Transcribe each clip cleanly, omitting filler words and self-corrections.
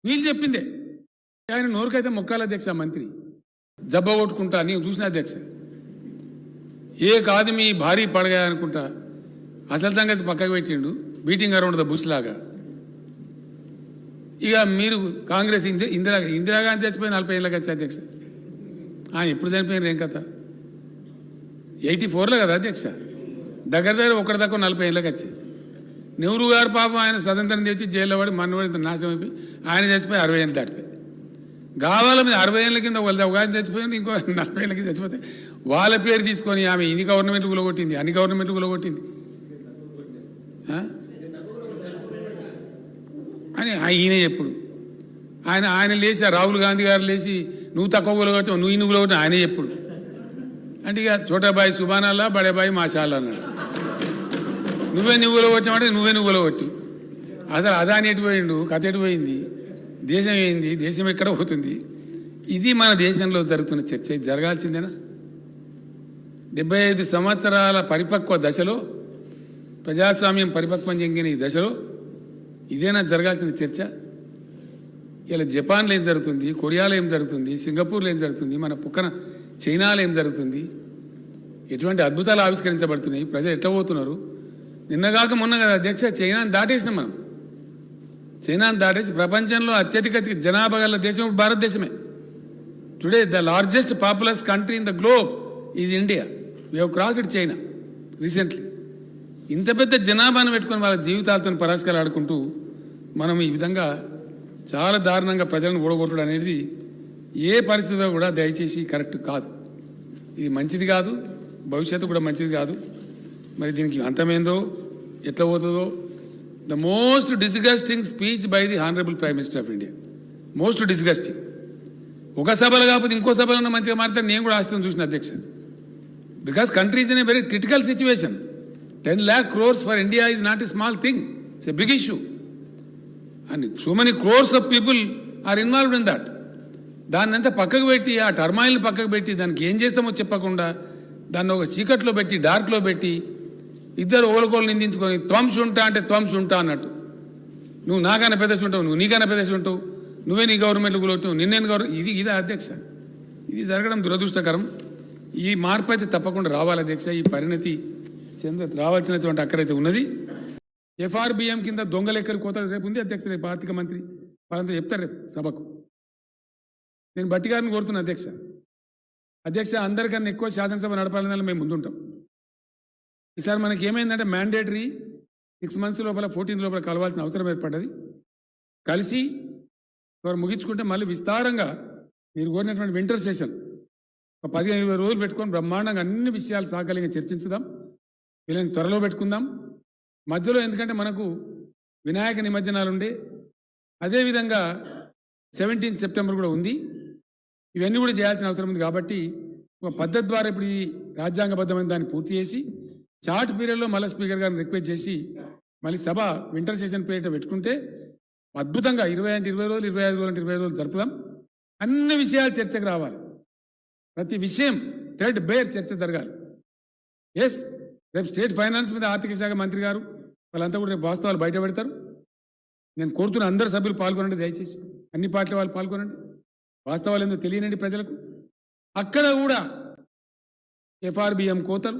వీళ్ళు చెప్పిందే. ఆయన నోరుకైతే మొక్కాల అధ్యక్ష మంత్రి జబ్బ కొట్టుకుంటా నేను చూసిన అధ్యక్ష ఏ కాదు మీ భారీ పడగా అనుకుంటా అసలు సంగతి పక్కకు పెట్టిండు బీటింగ్ అరౌండ్ ద బుష్ లాగా. ఇక మీరు కాంగ్రెస్ ఇందిరాగాంధీ చచ్చిపోయి 40 ఏళ్ళకి వచ్చి అధ్యక్ష ఎప్పుడు చనిపోయినారు ఏం కథ 84లో కదా అధ్యక్ష దగ్గర ఒకటి తక్కువ 40 ఏళ్ళకి వచ్చి నెహ్రూ గారు పాపం ఆయన స్వతంత్రం తెచ్చి జైల్లో పడి మన్నవాడి నాశనం అయిపోయి ఆయన చచ్చిపోయి 60 ఏళ్ళు దాటిపోయి కావాలి మీరు 60 ఏళ్ళ కింద వాళ్ళ అవగాహన చచ్చిపోయింది ఇంకో 40 ఏళ్ళ కింద చచ్చిపోతే వాళ్ళ పేరు తీసుకొని ఆమె ఇన్ని గవర్నమెంట్ కూలగొట్టింది అన్ని గవర్నమెంట్ కూలగొట్టింది అని ఈయన ఎప్పుడు ఆయన లేచి రాహుల్ గాంధీ గారు లేచి నువ్వు తక్కువ కూలగొట్టావు నువ్వు ఇన్ని కూలగొట్టావు ఆయనే ఎప్పుడు అంటే ఇక చోటాబాయి సుబానాల్లా బడేబాయి మాషాల్లా అన్నాడు. నువ్వు కూలగొట్టావంటే నువ్వు కూలగొట్టి అసలు అదాని ఎటుపోయిండు కథ ఎటుపోయింది దేశం ఏంది దేశం ఎక్కడ పోతుంది ఇది మన దేశంలో జరుగుతున్న చర్చ ఇది జరగాల్సిందేనా 75 సంవత్సరాల పరిపక్వ దశలో ప్రజాస్వామ్యం పరిపక్వం చెందిన ఈ దశలో ఇదేనా జరగాల్సిన చర్చ? ఇలా జపాన్లో ఏం జరుగుతుంది, కొరియాలో ఏం జరుగుతుంది, సింగపూర్లో ఏం జరుగుతుంది, మన పక్కన చైనాలో ఏం జరుగుతుంది, ఎటువంటి అద్భుతాలు ఆవిష్కరించబడుతున్నాయి, ప్రజలు ఎట్లా పోతున్నారు. నిన్నగాక మొన్న కదా అధ్యక్ష చైనాని దాటేసినాం మనం. చైనాని దాటేసి ప్రపంచంలో అత్యధిక జనాభా గల దేశం భారతదేశమే. Today the largest populous country in the globe is India. We have crossed China recently. ఇంత పెద్ద జనాభాను పెట్టుకొని వాళ్ళ జీవితాలతో పరాస్కాలు ఆడుకుంటూ మనం ఈ విధంగా చాలా దారుణంగా ప్రజలను ఓడగొట్టడం అనేది ఏ పరిస్థితిలో కూడా దయచేసి కరెక్ట్ కాదు. ఇది మంచిది కాదు, భవిష్యత్తు కూడా మంచిది కాదు. మరి దీనికి అంతమేందో ఎట్లా పోతుందో. The most disgusting speech by the honourable prime minister of India. Most disgusting. ఒక సభలో కాకపోతే ఇంకో సభలో మంచిగా మాట్లాడితే నేను కూడా ఆస్తుని చూసిన అధ్యక్ష. Because country is in a very critical situation. 10 lakh crores for India is not a small thing. It's a big issue. And so many crores of people are involved in that. దాన్ని అంతా పక్కకు పెట్టి ఆ టర్మాయిల్ని పక్కకు పెట్టి దానికి ఏం చేస్తామో చెప్పకుండా దాన్ని ఒక చీకట్లో పెట్టి డార్క్లో పెట్టి ఇద్దరు ఓలకోలు నిందించుకొని త్వంశ ఉంటా అంటే త్వంశ ఉంటా అన్నట్టు. నువ్వు నాకన్నా పెద్దసి ఉంటావు, నువ్వు నీకన్నా పెద్దసి ఉంటావు, నువ్వే నీ గవర్నమెంట్లు కూలొట్టావు, నిన్నేను ఇదే అధ్యక్ష. ఇది జరగడం దురదృష్టకరం. ఈ మార్పు అయితే తప్పకుండా రావాలి అధ్యక్ష. ఈ పరిణతి రావాల్సినటువంటి అక్కడైతే ఉన్నది. FRBM కింద దొంగ లెక్కలు కోతలు రేపు ఉంది అధ్యక్ష. రేపు ఆర్థిక మంత్రి వాళ్ళంతా చెప్తారు రేపు సభకు. నేను బట్టి గారిని కోరుతున్నా అధ్యక్ష అందరికన్నా ఎక్కువ శాసనసభ నడపాలని మేము ముందుంటాం. ఈసారి మనకి ఏమైందంటే మ్యాండేటరీ 6 months లోపల 14 లోపల కలవాల్సిన అవసరం ఏర్పడ్డది. కలిసి వారు ముగించుకుంటే మళ్ళీ విస్తారంగా మీరు కోరినటువంటి వింటర్ సెషన్ ఒక 15-20 రోజులు పెట్టుకొని బ్రహ్మాండంగా అన్ని విషయాలు సాకలింగా చర్చించుదాం. వీళ్ళని త్వరలో పెట్టుకుందాం. మధ్యలో ఎందుకంటే మనకు వినాయక నిమజ్జనాలు ఉండే, అదేవిధంగా 17 సెప్టెంబర్ కూడా ఉంది. ఇవన్నీ కూడా చేయాల్సిన అవసరం ఉంది. కాబట్టి ఒక పద్ధతి ద్వారా ఇప్పుడు ఈ రాజ్యాంగబద్ధమైన దాన్ని పూర్తి చేసి షార్ట్ పీరియడ్లో మళ్ళీ స్పీకర్ గారిని రిక్వెస్ట్ చేసి మళ్ళీ సభ వింటర్ సెషన్ పీరియడ్ పెట్టుకుంటే అద్భుతంగా 20 అంటే 20 రోజులు, 25 రోజులు అంటే 20 రోజులు జరుపుదాం. అన్ని విషయాలు చర్చకు రావాలి. ప్రతి విషయం థ్రెడ్ బేర్ చర్చ జరగాలి. ఎస్, రేపు స్టేట్ ఫైనాన్స్ మీద ఆర్థిక శాఖ మంత్రి గారు వాళ్ళంతా కూడా రేపు వాస్తవాలు బయట పెడతారు. నేను కోరుతున్న అందరు సభ్యులు పాల్గొనండి, దయచేసి అన్ని పార్టీల వాళ్ళు పాల్గొనండి. వాస్తవాలు ఏందో తెలియనండి ప్రజలకు. అక్కడ కూడా FRBM కోతలు,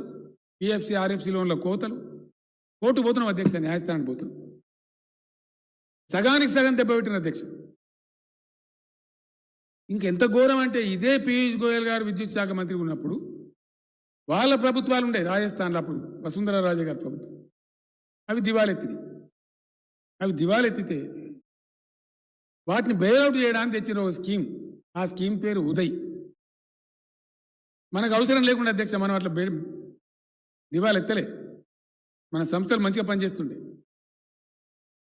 PFC RFC లోన్ల కోతలు, కోర్టు పోతున్నాం అధ్యక్ష, న్యాయస్థానానికి పోతున్నాం. సగానికి సగం దెబ్బపెట్టిన అధ్యక్ష. ఇంకెంత ఘోరం అంటే ఇదే పీయూష్ గోయల్ గారు విద్యుత్ శాఖ మంత్రి ఉన్నప్పుడు వాళ్ళ ప్రభుత్వాలు ఉండే రాజస్థాన్లో, అప్పుడు వసుంధర రాజే గారి ప్రభుత్వం, అవి దివాలెత్తితే వాటిని బెయిల్అవుట్ చేయడానికి తెచ్చిన ఒక స్కీమ్. ఆ స్కీమ్ పేరు ఉదయ్. మనకు అవసరం లేకుండా అధ్యక్ష మనం అట్లా దివాలెత్తలే. మన సంస్థలు మంచిగా పనిచేస్తుండే.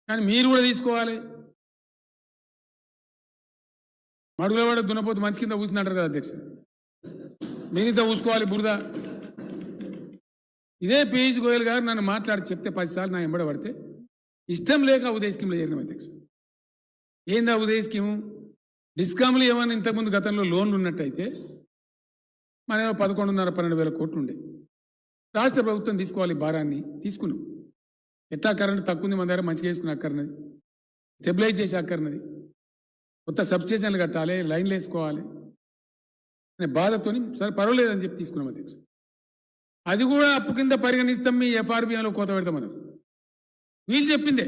కానీ మీరు కూడా తీసుకోవాలి. మడుగులవాడ దున్నపోతు మంచి కింద కూర్చుంటారు కదా అధ్యక్ష, మీరింత ఊసుకోవాలి బురద. ఇదే పీయూష్ గోయల్ గారు నన్ను మాట్లాడి చెప్తే 10 సార్లు నా ఎంబడ పడితే ఇష్టం లేక ఉదయ స్కీమ్లో చేరినాం అధ్యక్ష. ఏందా ఉదయ స్కీము? డిస్కామ్లు ఏమన్నా ఇంతకుముందు గతంలో లోన్లు ఉన్నట్టయితే మనం 11,500-12,000 కోట్లు ఉండే. రాష్ట్ర ప్రభుత్వం తీసుకోవాలి భారాన్ని, తీసుకున్నాం. ఎట్లా కరెంట్ తక్కువ ఉంది మన దగ్గర, మంచిగా వేసుకుని అక్కర్నది, స్టెబిలైజ్ చేసి అక్కర్నది. కొత్త సబ్స్టేషన్లు కట్టాలి, లైన్లు వేసుకోవాలి అనే బాధతోని సరే పర్వాలేదని చెప్పి తీసుకున్నాం అధ్యక్ష. అది కూడా అప్పు కింద పరిగణిస్తాం, మీ ఎఫ్ఆర్బిఎంలో కోత పెడతామన్నారు. వీళ్ళు చెప్పిందే.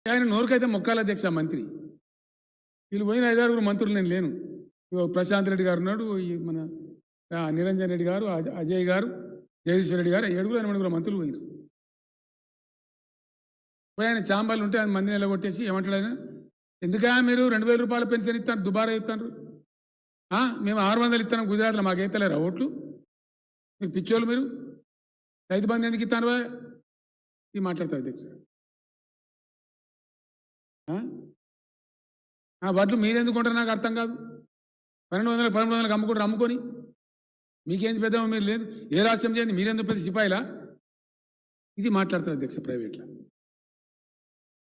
ఆయన నోరుకైతే మొక్కాల అధ్యక్ష మంత్రి. వీళ్ళు పోయిన 5-6 మంత్రులు నేను లేను. ప్రశాంత్ రెడ్డి గారు ఉన్నాడు, మన నిరంజన్ రెడ్డి గారు, అజయ్ గారు, జగదీశ్వర్ రెడ్డి గారు, 7-8 మంత్రులు పోయినారు. పోయి ఆయన చాంబాలు ఉంటే ఆయన మంది నిలగొట్టేసి ఏమంటాడు ఆయన, ఎందుకా మీరు 2,000 రూపాయల పెన్షన్ ఇస్తాను, దుబారా ఇస్తాను, మేము 600 ఇస్తాను గుజరాత్లో, మాకు ఎత్తలేరా ఓట్లు, మీరు పిచ్చోళ్ళు, మీరు రైతు బంధు ఎందుకు ఇస్తాను ఇది మాట్లాడతారు అధ్యక్ష. వడ్లు మీరెందుకు కొంటారు నాకు అర్థం కాదు. 1200 అమ్ముకుంటారు, అమ్ముకొని మీకేంది పెద్ద మీరు లేదు, ఏ రాష్ట్రం చేయండి, మీరెందుకు పెద్ద సిపాయిలా, ఇది మాట్లాడతారు అధ్యక్ష. ప్రైవేట్లో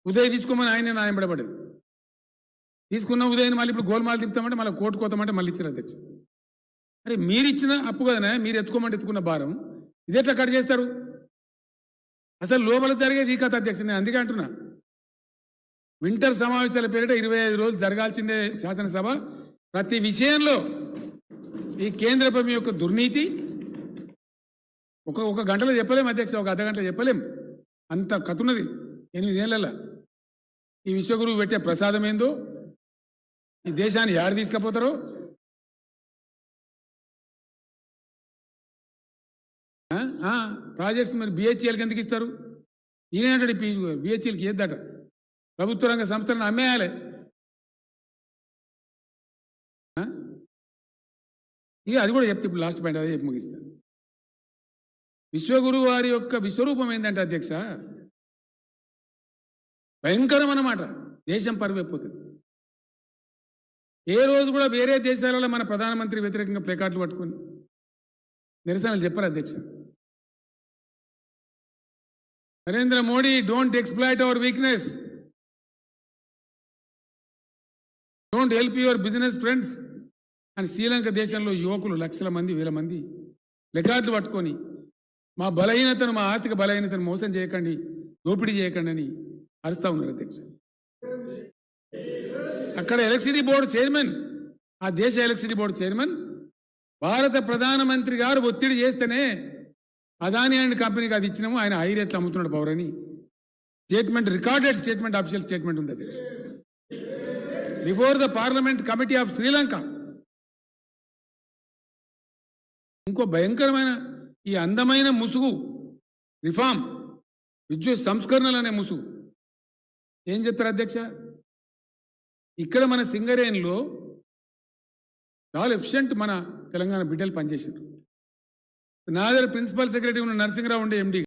ఉదయ్ తీసుకోమని ఆయన నాయంబడబడేది, తీసుకున్న ఉదయం మళ్ళీ ఇప్పుడు గోల్మాలు తిప్పుతామంటే మళ్ళీ కోర్టు కోతామంటే మళ్ళీ ఇచ్చారు అధ్యక్ష. అరే మీరు ఇచ్చిన అప్పు కదనే, మీరు ఎత్తుకోమంటే ఎత్తుకున్న భారం ఇది ఎట్లా కట్ చేస్తారు? అసలు లోపల జరిగేది ఈ కథ అధ్యక్ష. నేను అందుకే అంటున్నా, వింటర్ సమావేశాల పేరిట 25 రోజులు జరగాల్సిందే శాసనసభ. ప్రతి విషయంలో ఈ కేంద్ర ప్రభుత్వం యొక్క దుర్నీతి ఒక గంటలో చెప్పలేం అధ్యక్ష, ఒక అర్ధగంటలో చెప్పలేం, అంత కథ ఉన్నది 8 ఏళ్ళ. ఈ విశ్వగురువు పెట్టే ప్రసాదం ఏందో, ఈ దేశాన్ని యాడ తీసుకుపోతారో, ప్రాజెక్ట్స్ మరి బిహెచ్ఎల్కి ఎందుకు ఇస్తారు? ఈయనంటాడు బిహెచ్ఎల్కి ఏద్దట, ప్రభుత్వ రంగ సంస్థలను అమ్మేయాలి. ఇక అది కూడా చెప్తే ఇప్పుడు లాస్ట్ పాయింట్ అదే చెప్పి ముగిస్తాను. విశ్వగురువు వారి యొక్క విశ్వరూపం ఏంటంటే అధ్యక్ష, భయంకరం అన్నమాట. దేశం పరువైపోతుంది. ఏ రోజు కూడా వేరే దేశాలలో మన ప్రధానమంత్రి వ్యతిరేకంగా ప్లేకార్డులు పట్టుకొని నిరసనలు చెప్పారు అధ్యక్ష. Narendra Modi, don't exploit hour weakness, don't help your business friends అని శ్రీలంక దేశంలో యువకులు లక్షల మంది, వేల మంది ప్లేకార్డులు పట్టుకొని మా బలహీనతను, మా ఆర్థిక బలహీనతను మోసం చేయకండి, దోపిడీ చేయకండి అని అరుస్తా ఉన్నారు అధ్యక్ష. అక్కడ ఎలక్ట్రిసిటీ బోర్డు చైర్మన్, ఆ దేశ ఎలక్ట్రిసిటీ బోర్డు చైర్మన్ భారత ప్రధానమంత్రి గారు ఒత్తిడి చేస్తేనే అదాని అండ్ కంపెనీకి అది ఇచ్చినాము, ఆయన హై రేట్లు అమ్ముతున్నాడు పవర్ అని statement, recorded statement, official statement ఉంది అధ్యక్ష. Before the parliament committee of Sri Lanka. ఇంకో భయంకరమైన ఈ అందమైన ముసుగు రిఫార్మ్, విద్యుత్ సంస్కరణలు అనే ముసుగు ఏం చెప్తారు అధ్యక్ష? ఇక్కడ మన సింగరేణిలో చాలా ఎఫిషియెంట్ మన తెలంగాణ బిడ్డలు పనిచేసారు. నా దగ్గర ప్రిన్సిపల్ సెక్రటరీ ఉన్న నరసింహరావు ఉండే ఎండి